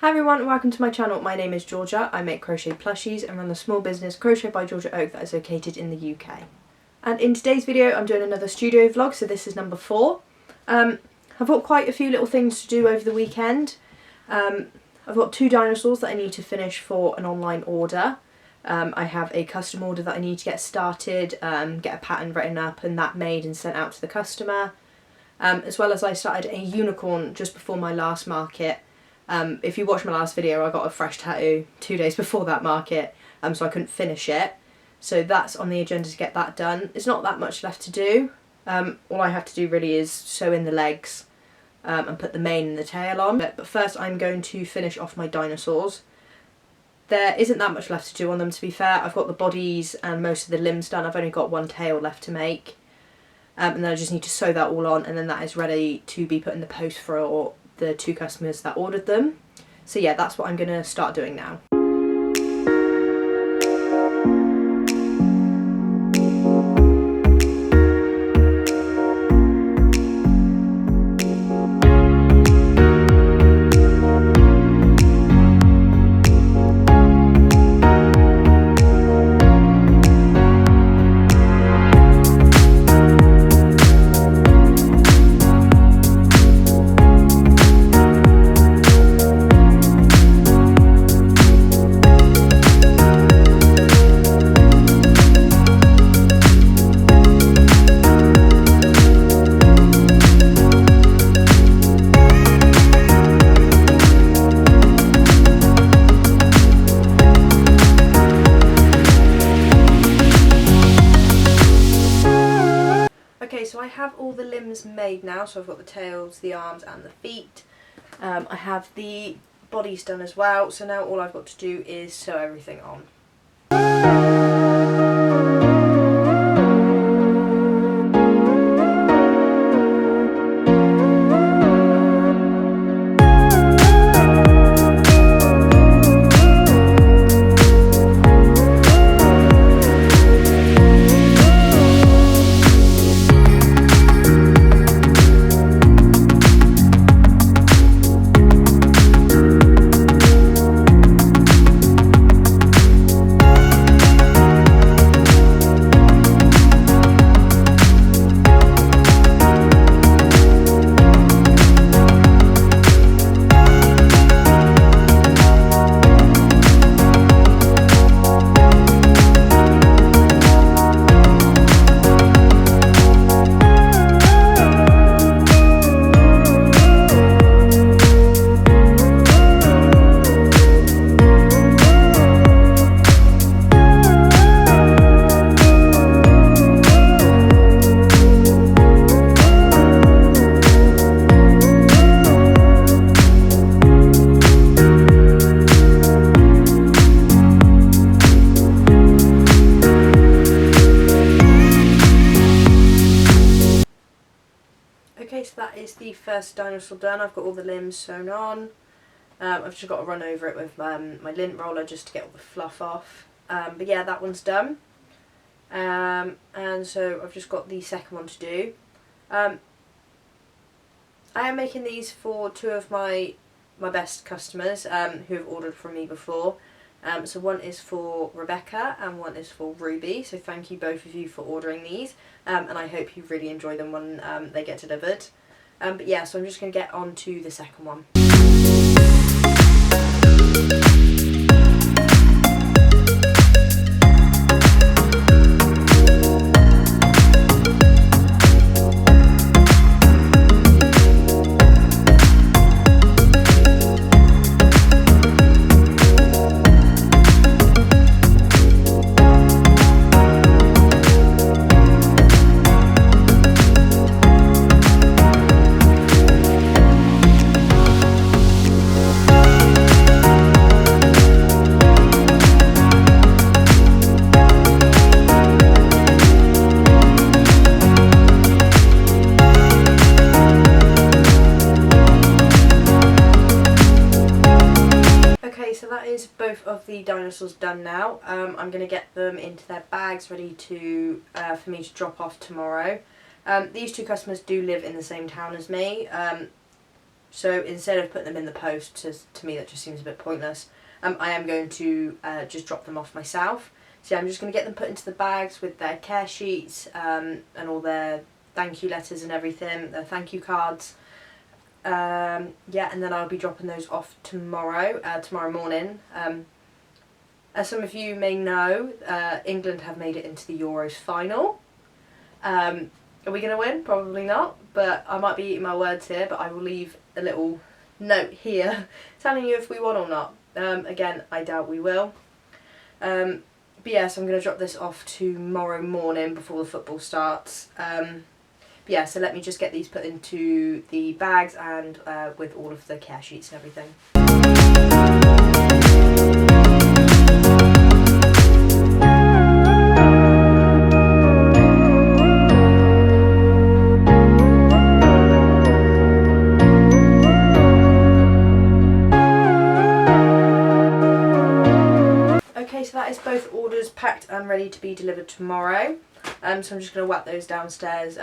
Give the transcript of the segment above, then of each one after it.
Hi everyone, welcome to my channel. My name is Georgia. I make crochet plushies and run the small business Crochet by Georgia Oak that is located in the UK. And in today's video I'm doing another studio vlog, so this is number 4. I've got quite a few little things to do over the weekend. I've got 2 dinosaurs that I need to finish for an online order. I have a custom order that I need to get started, get a pattern written up and that made and sent out to the customer. As well as I started a unicorn just before my last market. If you watched my last video, I got a fresh tattoo 2 days before that market, so I couldn't finish it. So that's on the agenda to get that done. There's not that much left to do. All I have to do really is sew in the legs and put the mane and the tail on. But first I'm going to finish off my dinosaurs. There isn't that much left to do on them, to be fair. I've got the bodies and most of the limbs done. I've only got one tail left to make. And then I just need to sew that all on, and then that is ready to be put in the post for the 2 customers that ordered them. So yeah, that's what I'm going to start doing now. Okay, so I have all the limbs made now, so I've got the tails, the arms and the feet. I have the bodies done as well, so now all I've got to do is sew everything on. Okay, so that is the first dinosaur done. I've got all the limbs sewn on. I've just got to run over it with my lint roller just to get all the fluff off. But yeah, that one's done. And so I've just got the second one to do. I am making these for 2 of my best customers who have ordered from me before. So one is for Rebecca and one is for Ruby, so thank you both of you for ordering these, and I hope you really enjoy them when they get delivered. But yeah, so I'm just going to get on to the second one. Both of the dinosaurs done now. I'm going to get them into their bags ready to for me to drop off tomorrow. These 2 customers do live in the same town as me. So instead of putting them in the post, to me that just seems a bit pointless, I am going to just drop them off myself. So yeah, I'm just going to get them put into the bags with their care sheets and all their thank you letters and everything, their thank you cards. Yeah, and then I'll be dropping those off tomorrow morning. As some of you may know, England have made it into the Euros final. Are we going to win? Probably not, but I might be eating my words here, but I will leave a little note here telling you if we won or not. Again, I doubt we will. But yeah, so I'm going to drop this off tomorrow morning before the football starts. But yeah, so let me just get these put into the bags and with all of the care sheets and everything. Okay, so that is both orders packed and ready to be delivered tomorrow. So I'm just going to whack those downstairs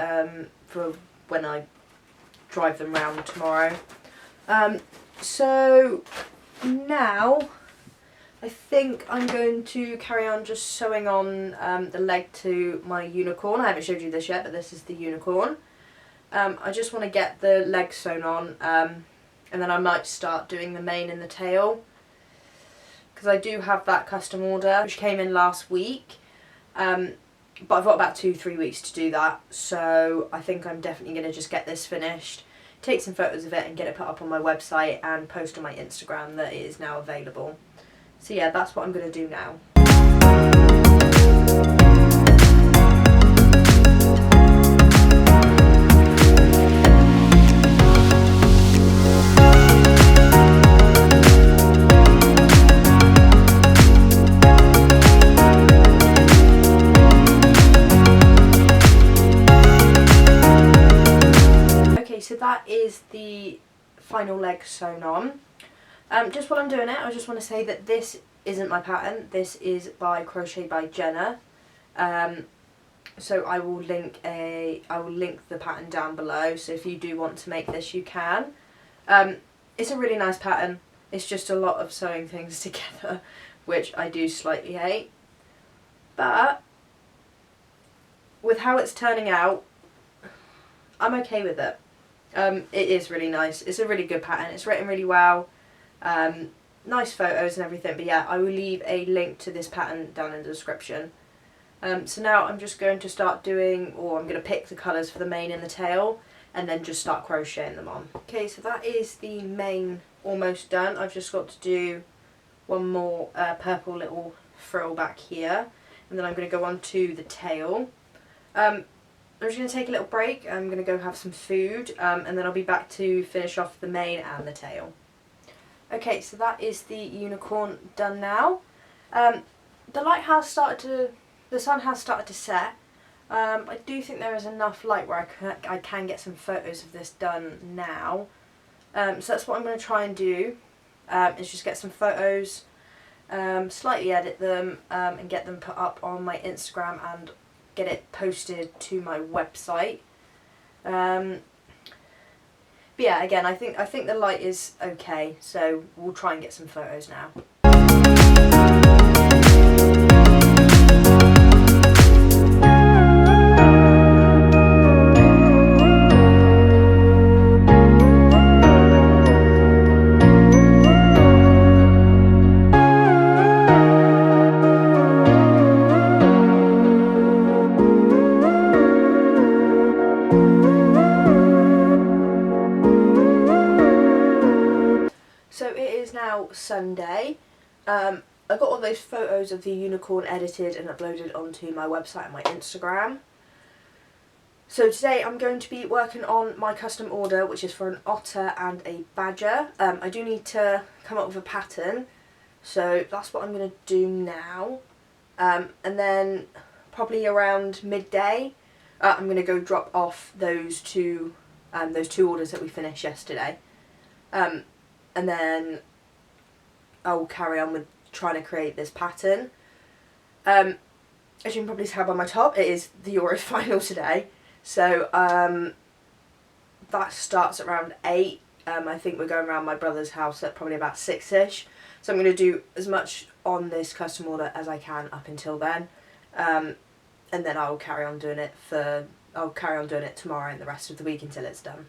for when I drive them round tomorrow. So now I think I'm going to carry on just sewing on the leg to my unicorn. I haven't showed you this yet, but this is the unicorn. I just want to get the leg sewn on and then I might start doing the mane and the tail, because I do have that custom order which came in last week, but I've got about 2-3 weeks to do that, so I think I'm definitely going to just get this finished, take some photos of it and get it put up on my website and post on my Instagram that it is now available. So yeah, that's what I'm going to do now. So that is the final leg sewn on. Just while I'm doing it, I just want to say that this isn't my pattern. This is by Crochet by Jenna. So I will link the pattern down below. So if you do want to make this, you can. It's a really nice pattern. It's just a lot of sewing things together, which I do slightly hate. But with how it's turning out, I'm okay with it. It is really nice. It's a really good pattern. It's written really well. Nice photos and everything. But yeah, I will leave a link to this pattern down in the description. So now I'm just going to start doing, or I'm going to pick the colours for the mane and the tail and then just start crocheting them on. Okay, so that is the mane almost done. I've just got to do one more purple little frill back here, and then I'm going to go on to the tail. I'm just going to take a little break. I'm going to go have some food and then I'll be back to finish off the mane and the tail. Okay, so that is the unicorn done now. The sun has started to set. I do think there is enough light where I can get some photos of this done now. So that's what I'm going to try and do, is just get some photos, slightly edit them and get them put up on my Instagram and get it posted to my website. But yeah, again, I think the light is okay, so we'll try and get some photos now. So it is now Sunday. I got all those photos of the unicorn edited and uploaded onto my website and my Instagram. So today I'm going to be working on my custom order, which is for an otter and a badger. I do need to come up with a pattern, so that's what I'm going to do now. And then probably around midday I'm going to go drop off those two orders that we finished yesterday. And then I'll carry on with trying to create this pattern. As you can probably tell by my top, it is the Euros final today. So that starts at around 8 I think we're going around my brother's house at probably about 6ish. So I'm going to do as much on this custom order as I can up until then. And then I'll carry on doing it tomorrow and the rest of the week until it's done.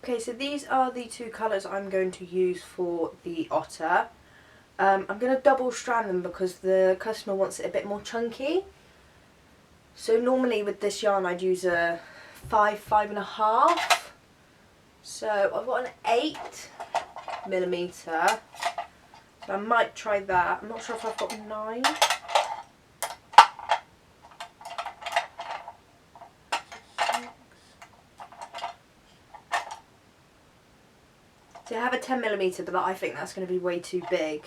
Okay, so these are the 2 colours I'm going to use for the otter. I'm going to double strand them because the customer wants it a bit more chunky. So normally with this yarn I'd use a 5.5. So I've got an 8mm. So I might try that. I'm not sure if I've got a 9. So I have a 10mm, but I think that's going to be way too big.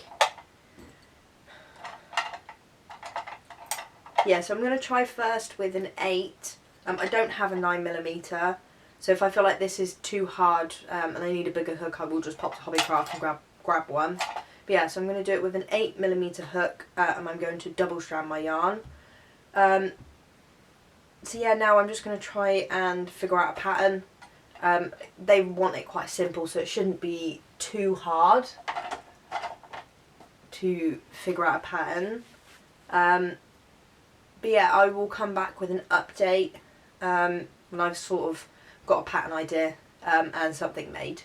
Yeah, so I'm going to try first with an 8. I don't have a 9mm, so if I feel like this is too hard and I need a bigger hook, I will just pop to Hobbycraft and grab one. But yeah, so I'm going to do it with an 8mm hook, and I'm going to double strand my yarn. So yeah, now I'm just going to try and figure out a pattern. They want it quite simple, so it shouldn't be too hard to figure out a pattern. But yeah, I will come back with an update when I've sort of got a pattern idea and something made.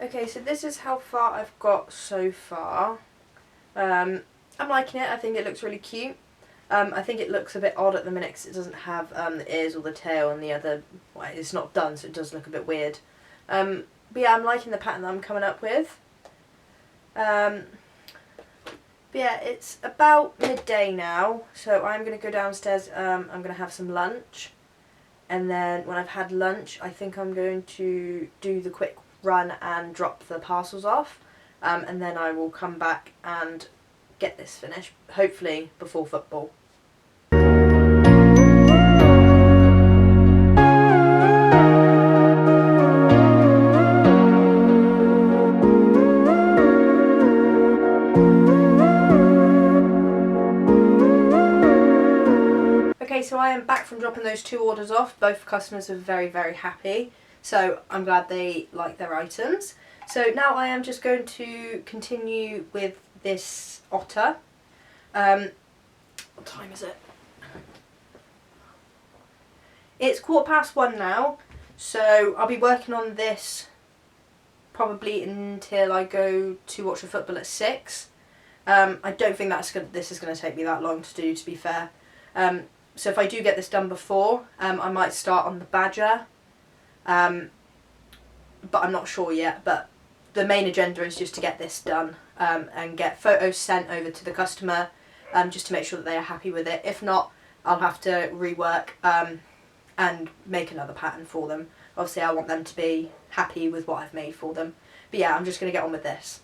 Okay, so this is how far I've got so far. I'm liking it. I think it looks really cute. I think it looks a bit odd at the minute because it doesn't have the ears or the tail and the other, well, it's not done, so it does look a bit weird. But yeah, I'm liking the pattern that I'm coming up with. But yeah, it's about midday now, so I'm going to go downstairs, I'm going to have some lunch, and then when I've had lunch I think I'm going to do the quick run and drop the parcels off, and then I will come back and get this finished, hopefully before football. Okay, so I am back from dropping those 2 orders off. Both customers are very, very happy. So I'm glad they like their items. So now I am just going to continue with this otter. What time is it? It's 1:15 now. So I'll be working on this probably until I go to watch the football at 6. I don't think this is going to take me that long to do, to be fair. So if I do get this done before, I might start on the badger, but I'm not sure yet. But the main agenda is just to get this done and get photos sent over to the customer, just to make sure that they are happy with it. If not, I'll have to rework and make another pattern for them. Obviously I want them to be happy with what I've made for them. But yeah, I'm just going to get on with this.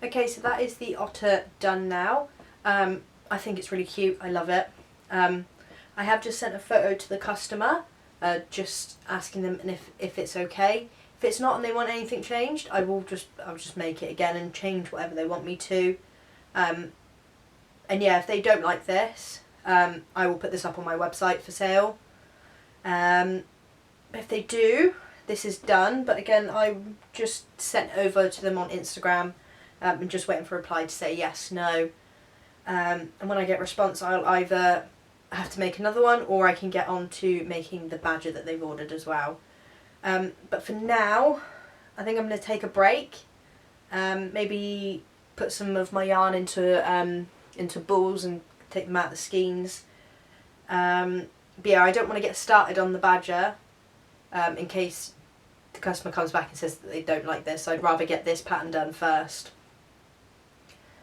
Okay, so that is the otter done now. I think it's really cute. I love it. I have just sent a photo to the customer, just asking them if it's okay. If it's not and they want anything changed, I'll just make it again and change whatever they want me to. And yeah, if they don't like this, I will put this up on my website for sale. If they do, this is done, but again I just sent over to them on Instagram and just waiting for a reply to say yes, no, and when I get a response I'll either have to make another one or I can get on to making the badger that they've ordered as well. But for now I think I'm going to take a break, maybe put some of my yarn into balls and take them out the skeins. But yeah, I don't want to get started on the badger in case the customer comes back and says that they don't like this. I'd rather get this pattern done first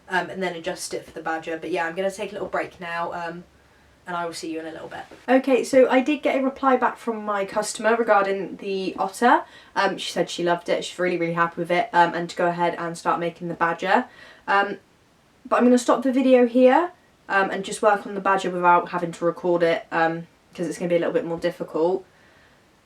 and then adjust it for the badger. But yeah, I'm going to take a little break now and I will see you in a little bit. Okay, so I did get a reply back from my customer regarding the otter. She said she loved it, she's really happy with it, and to go ahead and start making the badger. But I'm going to stop the video here and just work on the badger without having to record it because it's going to be a little bit more difficult.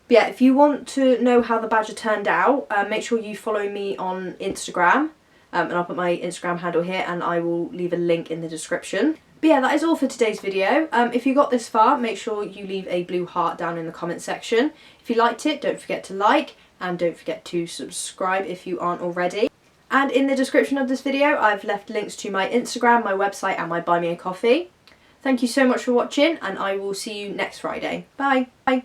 But yeah, if you want to know how the badger turned out, make sure you follow me on Instagram, and I'll put my Instagram handle here and I will leave a link in the description. But yeah, that is all for today's video. If you got this far, make sure you leave a blue heart down in the comment section. If you liked it, don't forget to like, and don't forget to subscribe if you aren't already. And in the description of this video, I've left links to my Instagram, my website and my Buy Me a Coffee. Thank you so much for watching and I will see you next Friday. Bye. Bye.